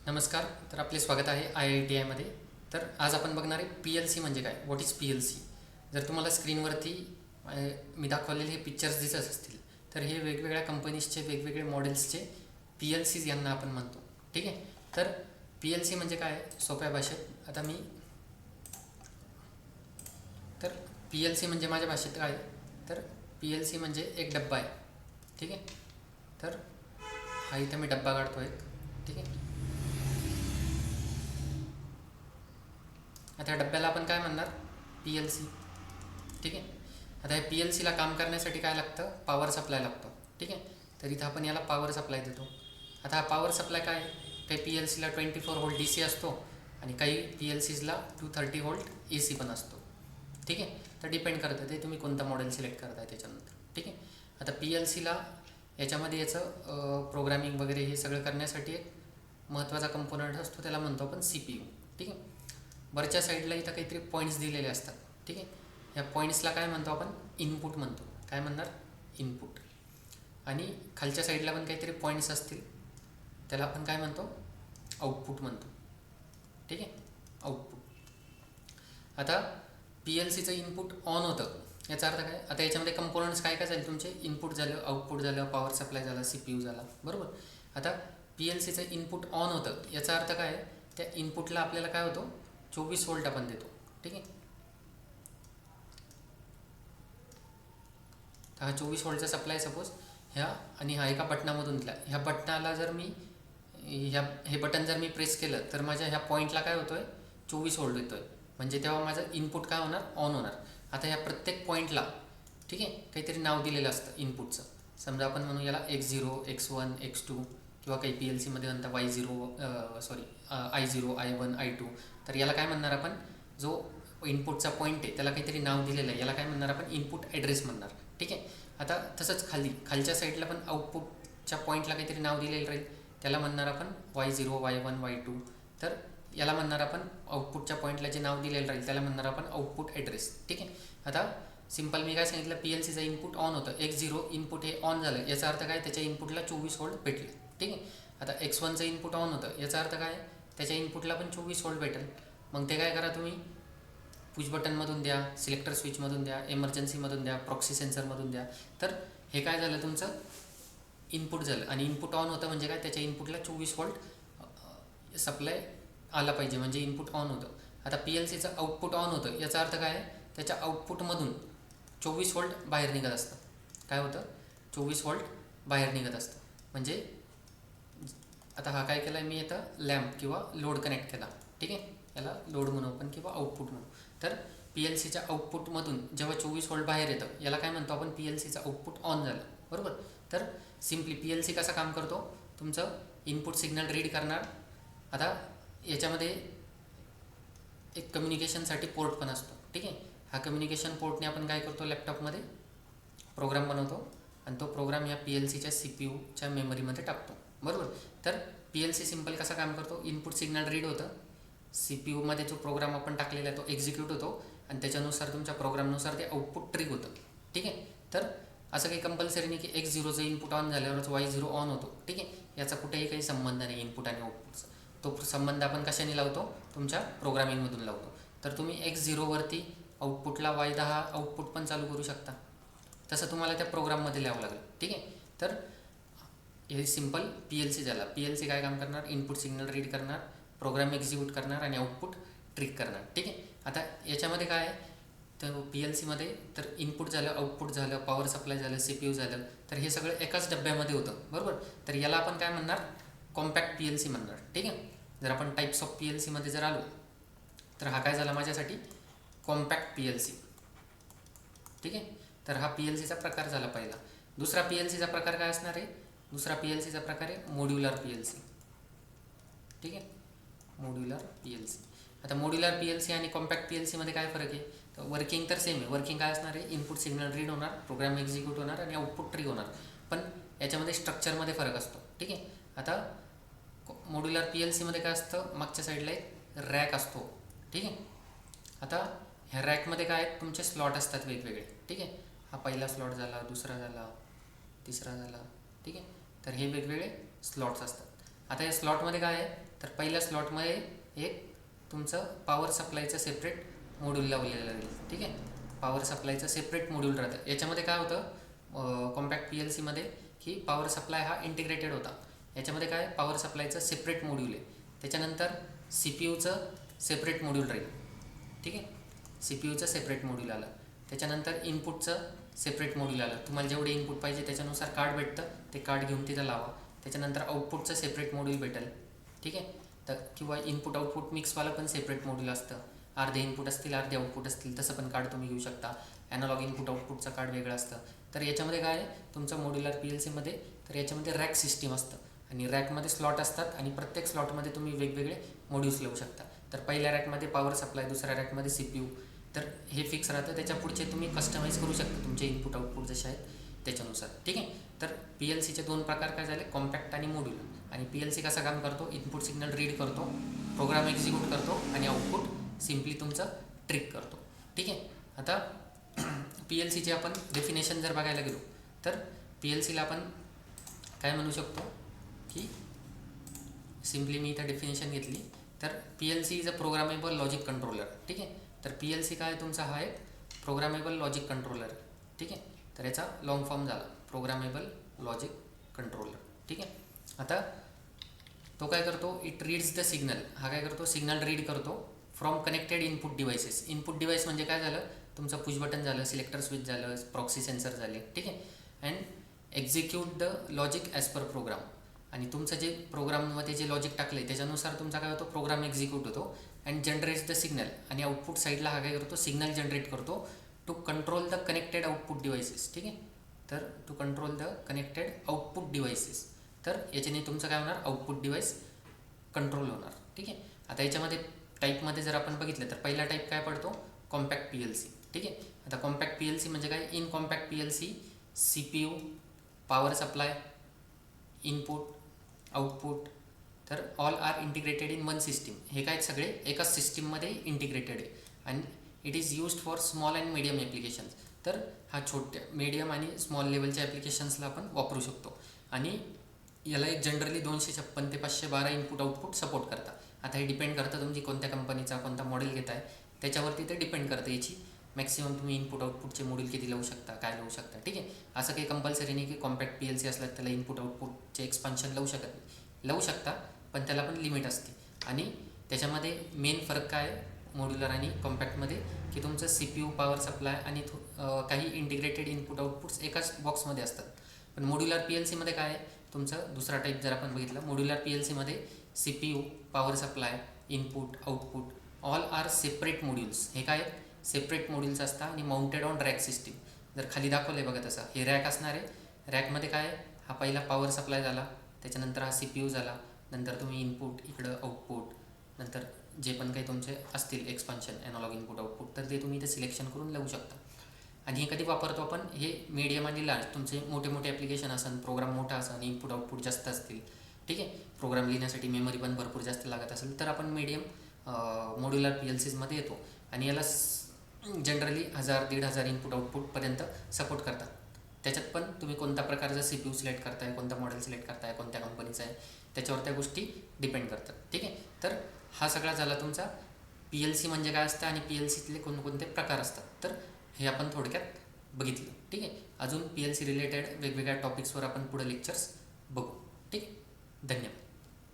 नमस्कार. तर आपले स्वागत आहे IITI मध्ये. तर आज आपण बघणार आहे PLC म्हणजे काय, व्हॉट इज PLC. जर तुम्हाला स्क्रीनवरती मी दाखवलेले हे पिक्चर्स दिसत असतील तर हे वेगवेगळ्या कंपनीजचे वेगवेगळे मॉडेल्सचे PLCs यांना आपण म्हणतो. ठीक आहे. तर PLC म्हणजे काय सोप्या भाषेत आता तर PLC म्हणजे माझ्या भाषेत काय, तर PLC म्हणजे एक डब्बा आहे. ठीक आहे. तर हा इथं मी डब्बा काढतो एक. ठीक आहे. आता या डब्याला आपण काय म्हणणार, PLC. ठीक आहे. आता या PLCला काम करण्यासाठी काय लागतं, पॉवर सप्लाय लागतो. ठीक आहे. तर इथं आपण याला पॉवर सप्लाय देतो. आता हा पॉवर सप्लाय काय, काही PLCला 24 व्होल्ट DC असतो आणि काही PLCजला 230 व्होल्ट AC पण असतो. ठीक आहे. तर डिपेंड करतं ते तुम्ही कोणतं मॉडेल सिलेक्ट करताय त्याच्यानंतर. ठीक आहे. आता PLCला याच्यामध्ये याचं प्रोग्रामिंग वगैरे हे सगळं करण्यासाठी एक महत्त्वाचा कंपोनंट असतो, त्याला म्हणतो आपण CPU. ठीक आहे. वरच्या साईडला इथं काहीतरी पॉईंट्स दिलेले असतात. ठीक आहे. ह्या पॉईंट्सला काय म्हणतो आपण, इनपुट म्हणतो. काय म्हणणार, इनपुट. आणि खालच्या साईडला पण काहीतरी पॉईंट्स असतील, त्याला आपण काय म्हणतो, आउटपुट म्हणतो. ठीक आहे. आउटपुट. आता PLCचं इनपुट ऑन होतं, याचा अर्थ काय, आता याच्यामध्ये कंपोनंट्स काय काय झाले तुमचे, इनपुट झालं, आउटपुट झालं, पॉवर सप्लाय झाला, CPU झाला. बरोबर. आता PLCचं इनपुट ऑन होतं याचा अर्थ काय, त्या इनपुटला आपल्याला काय होतं, 24 व्होल्ट आपण देतो. ठीक आहे. तर हा 24 व्होल्टचा सप्लाय सपोज ह्या आणि हा एका बटनामधून दिला. ह्या बटनाला जर मी हे बटन जर मी प्रेस केलं तर माझ्या ह्या पॉईंटला काय होतोय, 24 व्होल्ट येतोय. म्हणजे तेव्हा माझं इनपुट काय होणार, ऑन होणार. आता ह्या प्रत्येक पॉईंटला ठीक आहे काहीतरी नाव दिलेलं असतं इनपुटचं. समजा आपण म्हणू याला X0, X1, X2 किंवा काही PLCमध्ये म्हणतात I0, I1, I2. तर याला काय म्हणणार आपण, जो इनपुटचा पॉईंट आहे त्याला काहीतरी नाव दिलेलं आहे, याला काय म्हणणार आपण, इनपुट ॲड्रेस म्हणणार. ठीक आहे. आता तसंच खालच्या साईडला पण आउटपुटच्या पॉईंटला काहीतरी नाव दिलेलं राहील, त्याला म्हणणार आपण Y0, Y1, Y2. तर याला म्हणणार आपण आउटपुटच्या पॉईंटला जे नाव दिलेलं राहील त्याला म्हणणार आपण आउटपुट ॲड्रेस. ठीक आहे. आता सिम्पल मी काय सांगितलं, PLCचं इनपुट ऑन होतं, X0 इनपुट हे ऑन झालं, याचा अर्थ काय, त्याच्या इनपुटला 24 व्होल्ट भेटले. ठीक आहे. आता X1चं इनपुट ऑन होतं, याचा अर्थ काय, त्याच्या इनपुटला पण 24 व्होल्ट भेटेल. मग ते काय करा तुम्ही, पुश बटनमधून द्या, सिलेक्टर स्विचमधून द्या, एमर्जन्सीमधून द्या, प्रॉक्सी सेन्सरमधून द्या. तर हे काय झालं, तुमचं इनपुट झालं. आणि इनपुट ऑन होतं म्हणजे काय, त्याच्या इनपुटला 24 व्होल्ट सप्लाय आला पाहिजे, म्हणजे इनपुट ऑन होतं. आता PLCचं आउटपुट ऑन होतं, याचा अर्थ काय, त्याच्या आउटपुटमधून 24 व्होल्ट बाहेर निघत असतं. काय होतं, 24 व्होल्ट बाहेर निघत असतं. म्हणजे आता हा काय केला मी, इथं लॅम्प किंवा लोड कनेक्ट केला. ठीक आहे. याला लोड म्हणू आपण किंवा आउटपुट म्हणू. तर PLCच्या आउटपुटमधून जेव्हा 24 व्होल्ट बाहेर येतं याला काय म्हणतो आपण, PLCचं आउटपुट ऑन झालं. बरोबर. तर सिम्पली PLC कसं काम करतो, तुमचं इनपुट सिग्नल रीड करणार. आता याच्यामध्ये एक कम्युनिकेशनसाठी पोर्ट पण असतो. ठीक आहे. हा कम्युनिकेशन पोर्टने आपण काय करतो, लॅपटॉपमध्ये प्रोग्राम बनवतो आणि तो प्रोग्राम या PLCच्या CPUच्या मेमरीमध्ये टाकतो. बरोबर. तर PLC सिम्पल कसा काम करतो, इनपुट सिग्नल रीड होतं, CPUमध्ये जो प्रोग्राम आपण टाकलेला आहे तो एक्झिक्यूट होतो आणि त्याच्यानुसार तुमच्या प्रोग्रामनुसार ते आउटपुट ट्रिग होतं. ठीक आहे. तर असं काही कंपल्सरी नाही की X0चं इनपुट ऑन झाल्यावरच Y0 ऑन होतो. ठीक आहे. याचा कुठेही काही संबंध नाही इनपुट आणि आउटपुटचा. तो संबंध आपण कशाने लावतो, तुमच्या प्रोग्रामिंगमधून लावतो. तर तुम्ही X0वरती आउटपुटला Y10 आउटपुट पण चालू करू शकता, तसं तुम्हाला त्या प्रोग्राममध्ये लिहावं लागेल. ठीक आहे. तर हे सिम्पल PLC झाला. PLC काय काम करणार, इनपुट सिग्नल रीड करणार, प्रोग्राम एक्झिक्यूट करणार आणि आउटपुट ट्रिक करणार. ठीक आहे. आता याच्यामध्ये काय आहे, तर PLCमध्ये तर इनपुट झालं, आउटपुट झालं, पॉवर सप्लाय झालं, CPU झालं, तर हे सगळं एकाच डब्यामध्ये होतं. बरोबर. तर याला आपण काय म्हणणार, कॉम्पॅक्ट PLC म्हणणार. ठीक आहे. जर आपण टाईप्स ऑफ PLCमध्ये जर आलो तर हा काय झाला माझ्यासाठी, कॉम्पॅक्ट PLC. ठीक आहे. तर हा PLCचा प्रकार झाला पहिला. दुसरा PLCचा प्रकार काय असणार आहे, दुसरा PLCचा प्रकार आहे मॉड्युलर PLC. ठीक आहे. Modular PLC. आता मॉड्युलर PLC आणि कॉम्पॅक्ट PLCमध्ये काय फरक आहे, तर वर्किंग तर सेम आहे. वर्किंग काय असणार आहे, इनपुट सिग्नल रीड होणार, प्रोग्राम एक्झिक्यूट होणार आणि आउटपुट ट्रिग होणार. पण याच्यामध्ये स्ट्रक्चरमध्ये फरक असतो. ठीक आहे. आता मॉड्युलर PLCमध्ये काय असतं, मागच्या साईडला एक रॅक असतो. ठीक आहे. आता ह्या रॅकमध्ये काय आहेत, तुमचे स्लॉट असतात वेगवेगळे. ठीक आहे. हा पहिला स्लॉट झाला, दुसरा झाला, तिसरा झाला. ठीक आहे. तर हे वेगवेगळे स्लॉट्स असतात. आता या स्लॉटमध्ये काय आहे, तर पहिल्या स्लॉटमध्ये एक तुमचं पॉवर सप्लायचं सेपरेट मॉड्यूल लावलेलं राहील. ठीक आहे, पॉवर सप्लायचं सेपरेट मॉड्यूल राहतं. याच्यामध्ये काय होतं कॉम्पॅक्ट पी एल सीमध्ये, की पॉवर सप्लाय हा इंटिग्रेटेड होता. याच्यामध्ये काय पॉवर सप्लायचं सेपरेट मॉड्यूल आहे. त्याच्यानंतर सी पी यूचं सेपरेट मॉड्यूल राहील. ठीक आहे, सी पी यूचं सेपरेट मॉड्यूल आलं. त्याच्यानंतर इनपुटचं सेपरेट मॉड्यूल आलं. तुम्हाला जेवढे इनपुट पाहिजे त्याच्यानुसार कार्ड भेटतं, ते कार्ड घेऊन तिथं लावा. त्याच्यानंतर आउटपुटचं सेपरेट मॉड्यूल भेटेल. ठीक आहे, तर किंवा इनपुट आउटपुट मिक्सवालं पण सेपरेट मॉड्यूल असतं. अर्धे इनपुट असतील अर्धे आउटपुट असतील, तसं पण कार्ड तुम्ही घेऊ शकता. ॲनालॉग इनपुट आउटपुटचं कार्ड वेगळं असतं. तर याच्यामध्ये काय आहे तुमचं मॉड्युलर पी एल सीमध्ये, तर याच्यामध्ये रॅक सिस्टीम असतं आणि रॅकमध्ये स्लॉट असतात आणि प्रत्येक स्लॉटमध्ये तुम्ही वेगवेगळे मॉड्यूल्स लावू शकता. तर पहिल्या रॅकमध्ये पॉवर सप्लाय, दुसऱ्या रॅकमध्ये सी पी यू, तर हे फिक्स राहतं. त्याच्या पुढचे तुम्ही कस्टमाइज करू शकता तुमचे इनपुट आउटपुट जसे आहेत त्याच्यानुसार. ठीक आहे, तर पी एल सीचे दोन प्रकार काय झाले, कॉम्पॅक्ट आणि मॉड्यूलर. आणि पी एल सी कसं काम करतो, इनपुट सिग्नल रीड करतो, प्रोग्राम एक्झिक्यूट करतो आणि आउटपुट सिम्पली तुमचं ट्रिक करतो. ठीक आहे, आता पी एल सीचे आपण डेफिनेशन जर बघायला गेलो, तर पी एल सीला आपण काय म्हणू शकतो, की सिम्पली मी इथं डेफिनेशन घेतली, तर P L C is a programmable logic controller. ठीक आहे, तर पी एल सी काय तुमचा हा एक प्रोग्रामेबल लॉजिक कंट्रोलर. ठीक आहे, तर याचा लॉंग फॉर्म झाला प्रोग्रामेबल लॉजिक कंट्रोलर. ठीक आहे, आता तो काय करतो, इट रीड्स द सिग्नल. हा काय करतो, सिग्नल रीड करतो from connected input devices. Input device म्हणजे काय झालं, तुमचं पुश बटन झालं, सिलेक्टर स्विच झालं, प्रॉक्सी सेन्सर झाले. ठीक आहे, and execute the logic as per program. आणि तुमचं जे प्रोग्राममध्ये जे लॉजिक टाकलं आहे त्याच्यानुसार तुमचा काय होतो, प्रोग्राम एक्झिक्यूट होतो अँड जनरेट्स द सिग्नल. आणि आउटपुट साईडला हा काय करतो, सिग्नल जनरेट करतो to control the connected output devices. ठीक आहे, तर to control the connected output devices. तर याच्याने तुमचं काय होणार, आउटपुट डिव्हाइस कंट्रोल होणार. ठीक आहे, आता याच्यामध्ये टाईपमध्ये जर आपण बघितलं तर पहिला टाईप काय पडतो, कॉम्पॅक्ट पी एल सी. ठीक आहे, आता कॉम्पॅक्ट पी एल सी म्हणजे काय, in compact P L C C P U, power supply, input, output, तर all are integrated in one system. हे काय सगळे एकाच सिस्टीममध्ये इंटिग्रेटेड आहे. आणि it is used for small and medium applications. तर हा छोट्या मिडियम आणि स्मॉल लेवलच्या ॲप्लिकेशन्सला आपण वापरू शकतो. आणि याला एक जनरली 256 ते 512 इनपुट आउटपुट सपोर्ट करतात. आता हे डिपेंड करतं तुमची कोणत्या कंपनीचा कोणता मॉडेल घेत आहे त्याच्यावरती ते डिपेंड करतं. याची मॅक्सिमम तुम्ही इनपुट आउटपुटचे मॉड्यूल किती लावू शकता, काय लावू शकता. ठीक आहे, असं काही कंपल्सरी नाही की कॉम्पॅक्ट पी एल सी असलं त्याला इनपुट आउटपुटचे एक्सपान्शन लावू शकत नाही. लावू शकता, पण त्याला पण लिमिट असते. आणि त्याच्यामध्ये मेन फरक काय मॉड्युलर आणि कॉम्पॅक्टमध्ये, की तुमचं C P U, power supply आणि काही इंटिग्रेटेड इनपुट आउटपुट्स एकाच बॉक्समध्ये असतात. पण मॉड्युलर पी एल सीमध्ये काय आहे तुमचं, दुसरा टाईप जर आपण बघितलं, मॉड्युलर पी एल सीमध्ये C P U, power supply, input, output all are separate modules. हे काय सेपरेट मॉड्यूल्स असतात आणि माउंटेड ऑन रॅक सिस्टीम. जर खाली दाखवलं आहे बघा तसं, हे रॅक असणार आहे. रॅकमध्ये काय, हा पहिला पॉवर सप्लाय झाला, त्याच्यानंतर हा सी पी यू झाला, नंतर तुम्ही इनपुट, इकडं आउटपुट, नंतर जे पण काही तुमचे असतील एक्सपान्शन ॲनालॉग इनपुट आउटपुट, तर ते तुम्ही इथे सिलेक्शन करून लावू शकता. आणि हे कधी वापरतो आपण, हे मीडियम आणि लार्ज तुमचे मोठे मोठे ॲप्लिकेशन असेल, प्रोग्राम मोठा असेल, इनपुट आउटपुट जास्त असतील. ठीक आहे, प्रोग्राम लिहिण्यासाठी मेमरी पण भरपूर जास्त लागत असेल, तर आपण मीडियम मॉड्युलर पी एल सीजमध्ये येतो. आणि याला जनरली 1000-1500 इनपुट आउटपुटपर्यंत सपोर्ट करतात. त्याच्यात पण तुम्ही कोणत्या प्रकारचा सी पी यू सिलेक्ट करताय, कोणता मॉडेल सिलेक्ट करताय, कोणत्या कंपनीचा आहे, त्याच्यावर त्या गोष्टी डिपेंड करतात. ठीक आहे, तर हा सगळा झाला तुमचा पी एल सी म्हणजे काय असतं आणि पी एल सीतले कोणकोणते प्रकार असतात. तर हे आपण थोडक्यात बघितलं. ठीक आहे, अजून पी एल सी रिलेटेड वेगवेगळ्या टॉपिक्सवर आपण पुढे लेक्चर्स बघू. ठीक आहे, धन्यवाद.